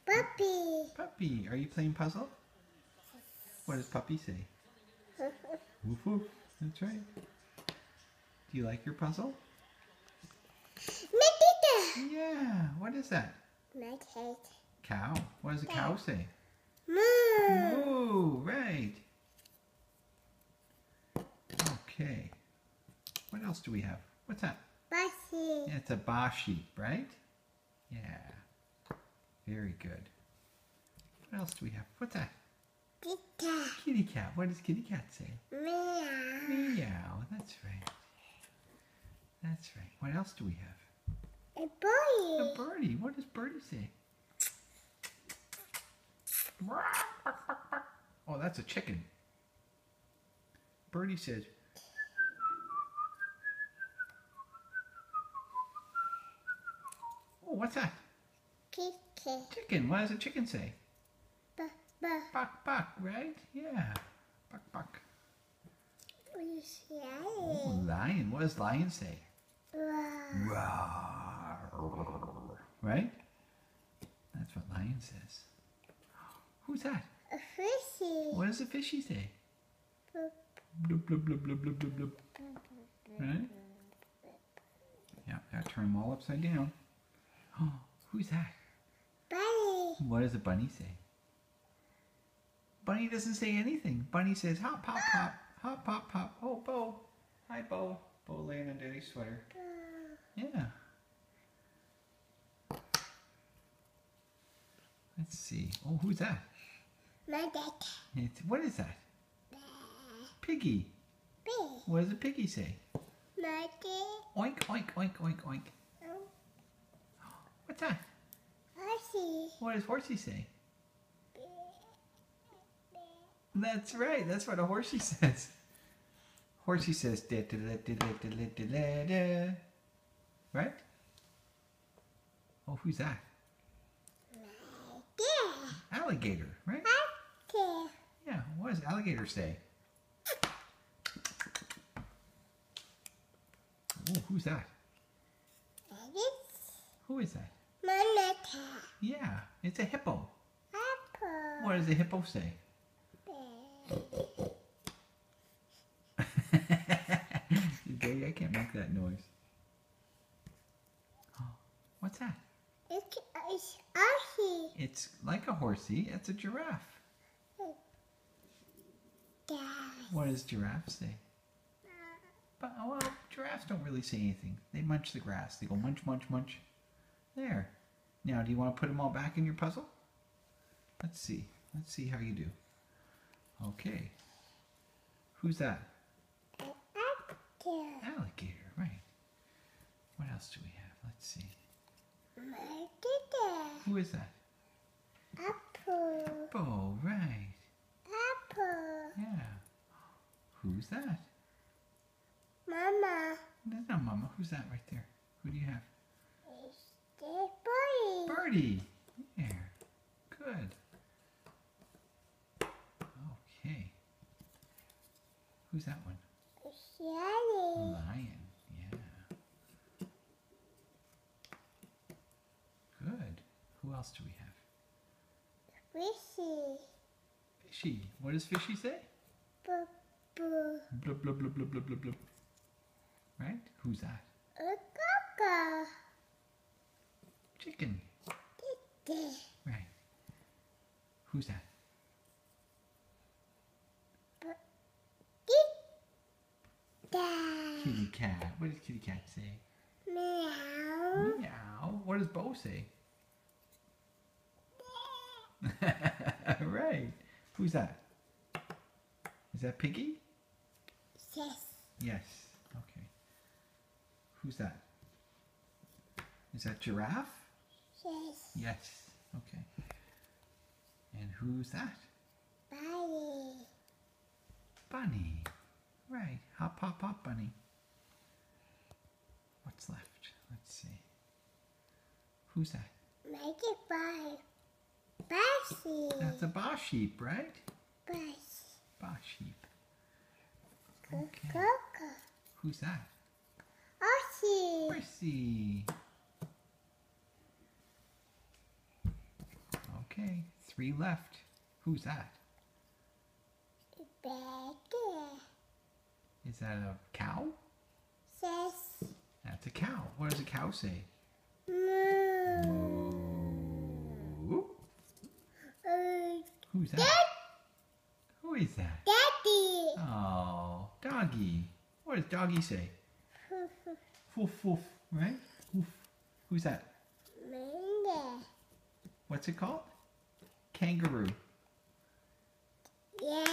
Puppy. Puppy. Are you playing puzzle? What does puppy say? Woof woof. That's right. Do you like your puzzle? Matita. Yeah. What is that? Matita. Cow. What does a cow say? Moo. Moo. Right. Okay. What else do we have? What's that? Bossy. Yeah, it's a ba sheep, right? Yeah. Very good. What else do we have? What's that? Tita. Kitty cat. What does kitty cat say? Meow. Meow. That's right. That's right. What else do we have? A boy. A birdie. What does birdie say? Oh, that's a chicken. Birdie says, oh, what's that? Kitty. Chicken. What does a chicken say? Ba ba. Buck, buck, right? Yeah. Buck, buck. Oh, lion. What does lion say? Wow. Roar. Right? That's what lion says. Who's that? A fishy. What does a fishy say? Boop. Bloop, bloop, bloop, bloop, bloop, bloop, bloop. Right? Yeah, gotta turn them all upside down. Oh, who's that? Bunny. What does a bunny say? Bunny doesn't say anything. Bunny says hop, pop, pop. Hop, pop, pop. Oh, Bo. Hi, Bo. Bo laying on Daddy's sweater. Yeah. Let's see. Oh, who's that? My dad. What is that? Piggy. What does a piggy say? My dad. Oink, oink, oink, oink, oink. What's that? Horsey. What does horsey say? That's right. That's what a horsey says. Horsey says da da da da da da da da da. Right? Oh, who's that? Yeah. Alligator, right? Okay. Yeah. What does alligator say? Oh, who's that? Who is that? Monica. Yeah, it's a hippo. Apple. What does a hippo say? Daddy, I can't make that noise. Oh, what's that? It's Horsey. It's like a horsey. It's a giraffe. Dad. What does giraffe say? But, well, giraffes don't really say anything. They munch the grass. They go munch, munch, munch. There. Now, do you want to put them all back in your puzzle? Let's see. Let's see how you do. Okay. Who's that? Apple. Alligator, right. What else do we have? Let's see. My dad. Who is that? Apple. Oh, right. Apple. Yeah. Who's that? Mama. That's not Mama. Who's that right there? Who do you have? It's the boy. Birdie. There. Good. Okay. Who's that one? Shiny. Lion. Yeah. Good. Who else do we have? Fishy. Fishy. What does Fishy say? Boo boo. Blub, blub, blub, blub, blub, blub, blub. Right? Who's that? A gaga. Chicken. Diddy. Right. Who's that? Dad. Kitty cat. What does kitty cat say? Meow. Meow. What does Bo say? Right. Who's that? Is that Piggy? Yes. Yes. Okay. Who's that? Is that Giraffe? Yes. Yes. Okay. And who's that? Bunny. Bunny. Right. Hop, hop, hop, bunny. What's left? Let's see. Who's that? Make it by Bossy. That's a ba sheep, right? Bossy. Ba sheep. Okay. Coco. Who's that? Horsey. Horsey. Okay, 3 left. Who's that? Better. Is that a cow? Says That's a cow. What does a cow say? moo. Moo. Who's that? Who is that? Daddy. Oh, doggy. What does doggy say? Woof woof, right? Woof. Who's that? Manda. What's it called? Kangaroo. Yeah.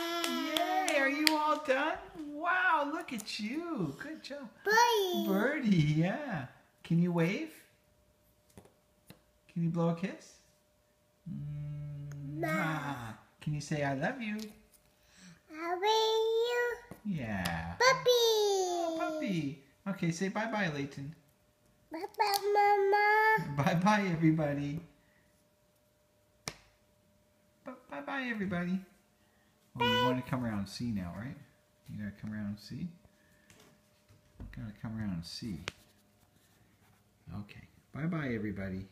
Yay! Are you all done? Wow! Look at you. Good job. Birdie. Birdie, yeah. Can you wave? Can you blow a kiss? Mwah. Can you say I love you? How are you? Yeah. Puppy. Oh, puppy. Okay, say bye-bye, Leighton. Bye-bye, Mama. Bye-bye, everybody. Bye-bye, everybody. Oh, you want to come around and see now, right? You gotta come around and see? Gotta come around and see. Okay. Bye-bye, everybody.